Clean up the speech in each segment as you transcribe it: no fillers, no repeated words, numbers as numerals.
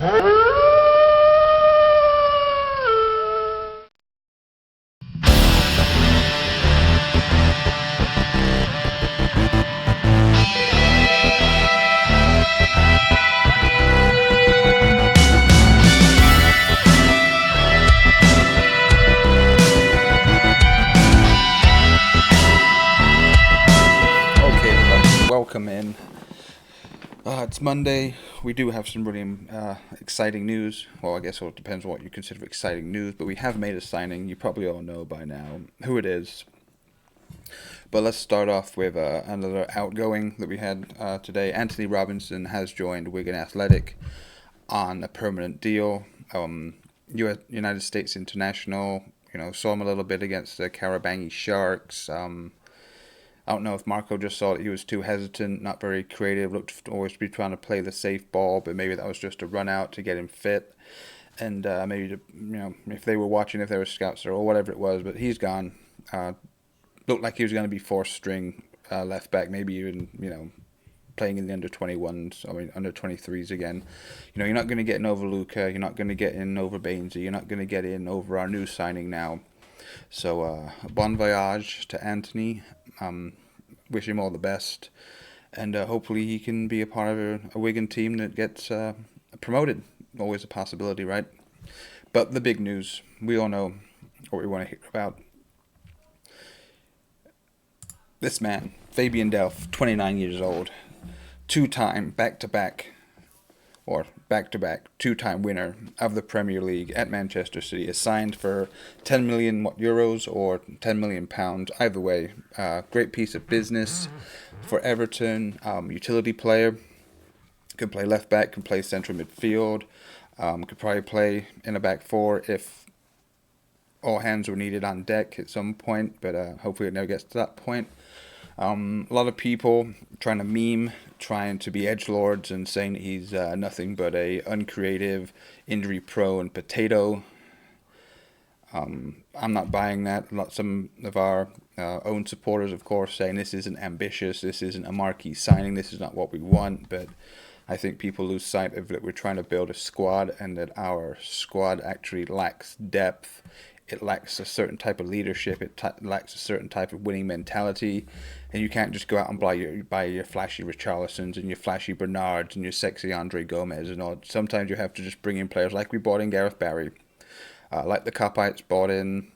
Welcome in. It's Monday. We do have some really exciting news. Well, I guess it depends on what you consider exciting news, but we have made a signing. You probably all know by now who it is. But let's start off with another outgoing that we had today. Anthony Robinson has joined Wigan Athletic on a permanent deal. United States international. Saw him a little bit against the Karabangi Sharks. I don't know if Marco just saw that he was too hesitant, not very creative, looked to always be trying to play the safe ball, but maybe that was just a run out to get him fit. And maybe, if they were watching, if there were scouts there or whatever it was, but he's gone. Looked like he was going to be fourth string left back, maybe even, playing in the under 21s, under 23s again. You're not going to get in over Luca, you're not going to get in over Bainesy, you're not going to get in over our new signing now. So, bon voyage to Anthony. Wish him all the best, and hopefully he can be a part of a Wigan team that gets promoted. Always a possibility, right? But the big news, we all know what we want to hear about. This man, Fabian Delph, 29 years old, two-time back-to-back, two-time winner of the Premier League at Manchester City, is signed for 10 million euros or 10 million pounds. Either way, great piece of business for Everton. Utility player, could play left back, can play central midfield, could probably play in a back four if all hands were needed on deck at some point, but hopefully it never gets to that point. A lot of people trying to meme, trying to be edgelords and saying that he's nothing but a uncreative, injury-prone potato. I'm not buying that. Some of our own supporters, of course, saying this isn't ambitious, this isn't a marquee signing, this is not what we want, but I think people lose sight of that we're trying to build a squad and that our squad actually lacks depth. It lacks a certain type of leadership. It lacks a certain type of winning mentality, and you can't just go out and buy your flashy Richarlisons and your flashy Bernards and your sexy Andre Gomez and all. Sometimes you have to just bring in players like we bought in Gareth Barry, like the Copites bought in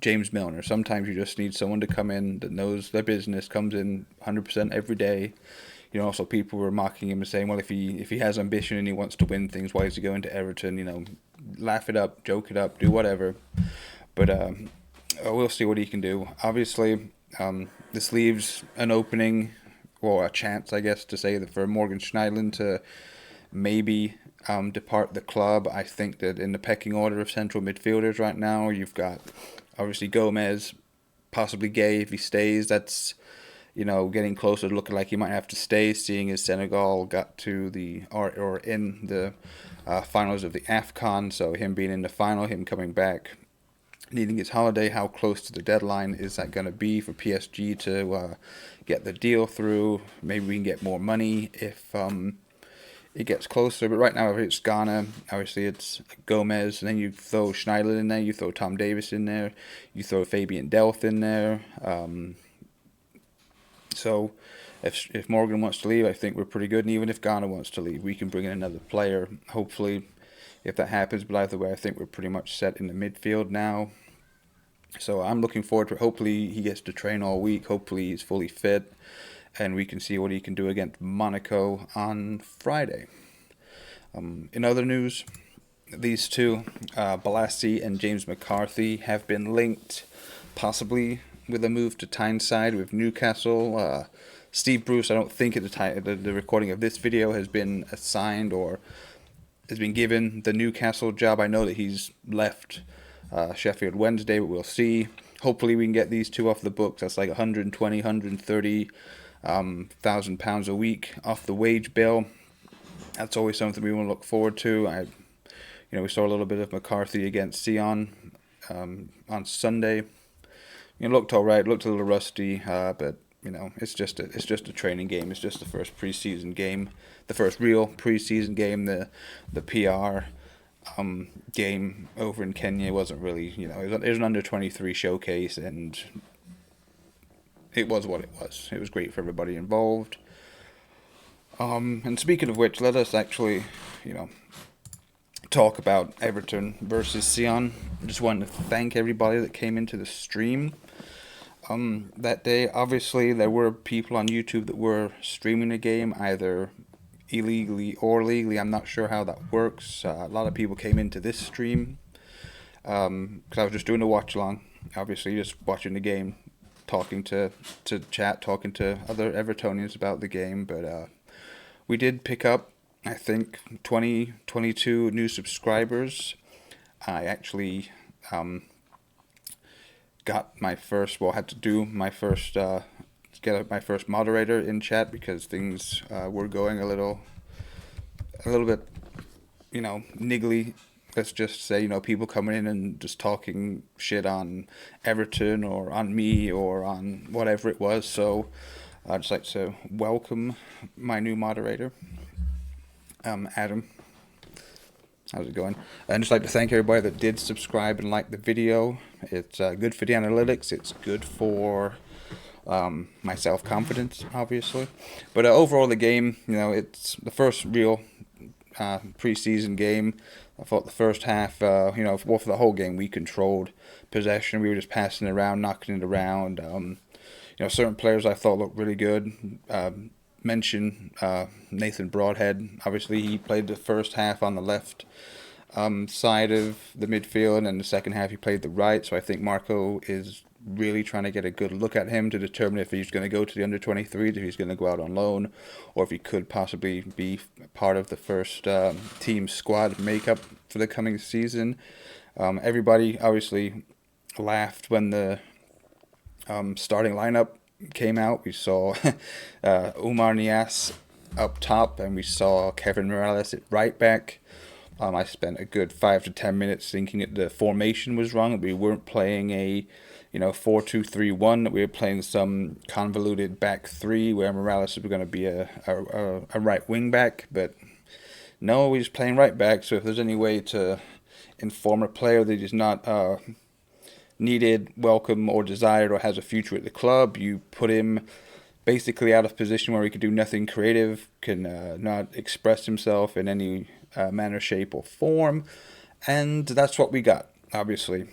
James Milner. Sometimes you just need someone to come in that knows their business, comes in 100% every day. Also people were mocking him and saying, well, if he has ambition and he wants to win things, why is he going to Everton? Laugh it up, joke it up, do whatever. But we'll see what he can do. Obviously, this leaves an opening, or a chance, I guess, to say that for Morgan Schneiderlin to maybe depart the club. I think that in the pecking order of central midfielders right now, you've got obviously Gomez, possibly Gay if he stays. That's getting closer to looking like he might have to stay, seeing as Senegal got to or in the finals of the AFCON, so him being in the final, him coming back, needing his holiday, how close to the deadline is that going to be for PSG to get the deal through? Maybe we can get more money if it gets closer, but right now it's Ghana, obviously it's Gomez, and then you throw Schneiderlin in there, you throw Tom Davis in there, you throw Fabian Delph in there. So if Morgan wants to leave, I think we're pretty good. And even if Ghana wants to leave, we can bring in another player, hopefully, if that happens. But either way, I think we're pretty much set in the midfield now. So I'm looking forward to it. Hopefully he gets to train all week. Hopefully he's fully fit. And we can see what he can do against Monaco on Friday. In other news, these two, Balassi and James McCarthy, have been linked, possibly with a move to Tyneside with Newcastle. Steve Bruce, I don't think at the time the recording of this video has been assigned or has been given the Newcastle job. I know that he's left Sheffield Wednesday, but we'll see. Hopefully we can get these two off the books. That's like 120, 130 thousand pounds a week off the wage bill. That's always something we want to look forward to. We saw a little bit of McCarthy against Sion on Sunday. Looked all right, looked a little rusty, but it's just a training game. It's just the first preseason game, the first real preseason game. The PR game over in Kenya wasn't really, it was an under 23 showcase, and it was what it was. It was great for everybody involved. And speaking of which, let us actually, talk about Everton versus Sion. I just wanted to thank everybody that came into the stream that day. Obviously, there were people on YouTube that were streaming the game, either illegally or legally. I'm not sure how that works. A lot of people came into this stream because I was just doing a watch along. Obviously, just watching the game, talking to chat, talking to other Evertonians about the game. But we did pick up, I think, 22 new subscribers. I actually got my first, had to do my first, get my first moderator in chat because things were going a little bit, niggly. Let's just say, people coming in and just talking shit on Everton or on me or on whatever it was. So I'd just like to welcome my new moderator, Adam. How's it going? I'd just like to thank everybody that did subscribe and like the video. It's good for the analytics. It's good for my self-confidence, obviously. But overall, the game, it's the first real preseason game. I thought the first half, for the whole game, we controlled possession. We were just passing it around, knocking it around. Certain players I thought looked really good. Mention Nathan Broadhead. Obviously, he played the first half on the left side of the midfield, and the second half he played the right. So I think Marco is really trying to get a good look at him to determine if he's going to go to the under-23s, if he's going to go out on loan, or if he could possibly be part of the first team squad makeup for the coming season. Everybody obviously laughed when the starting lineup came out. We saw Umar Nias up top, and we saw Kevin Morales at right back. I spent a good 5 to 10 minutes thinking that the formation was wrong, that we weren't playing a 4-2-3-1, that we were playing some convoluted back three where Morales was going to be a right wing back. But no, we're just playing right back. So if there's any way to inform a player that he's not needed, welcome, or desired, or has a future at the club, you put him basically out of position where he could do nothing creative, can not express himself in any manner, shape, or form. And that's what we got, obviously.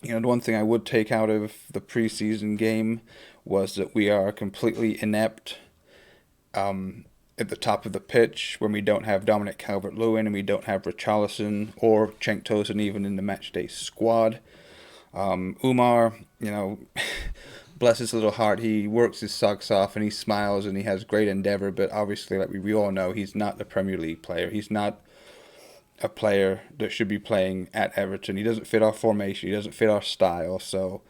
The one thing I would take out of the preseason game was that we are completely inept at the top of the pitch when we don't have Dominic Calvert-Lewin and we don't have Richarlison or Cenk Tosun even in the matchday squad. Umar, bless his little heart, he works his socks off and he smiles and he has great endeavour, but obviously, like we all know, he's not a Premier League player. He's not a player that should be playing at Everton. He doesn't fit our formation. He doesn't fit our style. So,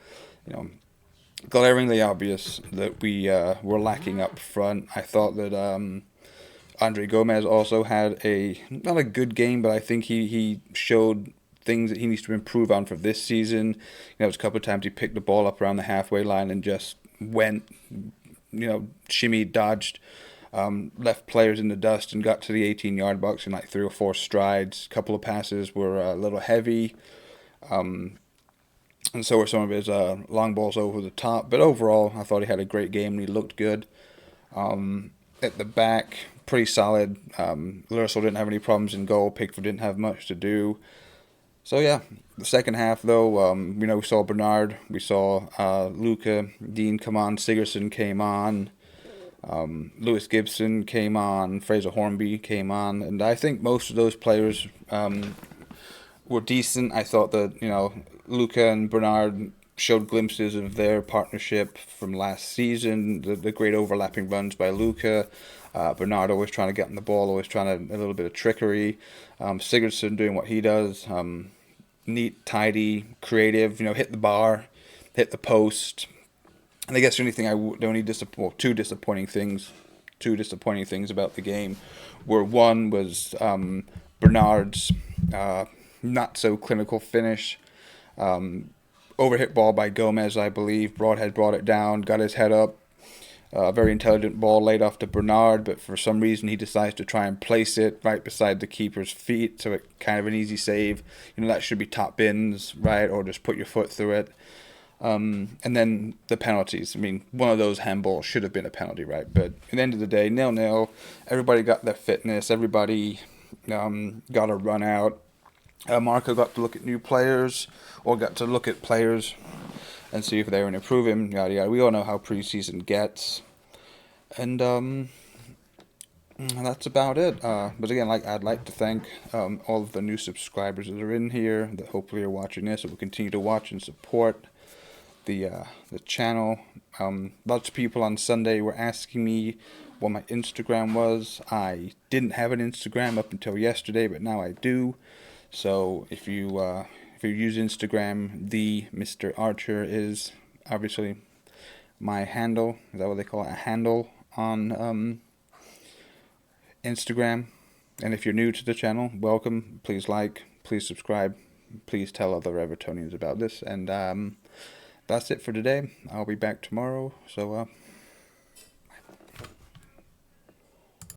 glaringly obvious that we were lacking up front. I thought that Andre Gomez also had not a good game, but I think he showed things that he needs to improve on for this season. There was a couple of times he picked the ball up around the halfway line and just went, shimmied, dodged, left players in the dust and got to the 18-yard box in like 3 or 4 strides. A couple of passes were a little heavy, and so were some of his long balls over the top. But overall, I thought he had a great game and he looked good. At the back, pretty solid. Lurso didn't have any problems in goal. Pickford didn't have much to do. So yeah, the second half though, we saw Bernard, we saw Luca, Dean come on, Sigurdsson came on, Lewis Gibson came on, Fraser Hornby came on, and I think most of those players were decent. I thought that Luca and Bernard showed glimpses of their partnership from last season. The great overlapping runs by Luca. Bernard always trying to get on the ball, always trying a little bit of trickery. Sigurdsson doing what he does. Neat, tidy, creative, hit the bar, hit the post. And I guess the only thing two disappointing things about the game were, one was Bernard's not so clinical finish. Overhit ball by Gomez, I believe. Broadhead brought it down, got his head up. A very intelligent ball laid off to Bernard, but for some reason he decides to try and place it right beside the keeper's feet, so it kind of an easy save. That should be top bins, right, or just put your foot through it. And then the penalties. I mean, one of those handballs should have been a penalty, right? But at the end of the day, 0-0. Everybody got their fitness. Everybody got a run out. Marco got to look at new players, or got to look at players and see if they were going to improve him, yada yada. We all know how preseason gets. And that's about it. But again, I'd like to thank all of the new subscribers that are in here, that hopefully are watching this, and will continue to watch and support the channel. Lots of people on Sunday were asking me what my Instagram was. I didn't have an Instagram up until yesterday, but now I do. So if you use Instagram, the Mr. Archer is obviously my handle. Is that what they call it? A handle on Instagram. And if you're new to the channel, welcome. Please like, please subscribe, please tell other Evertonians about this. And that's it for today. I'll be back tomorrow. So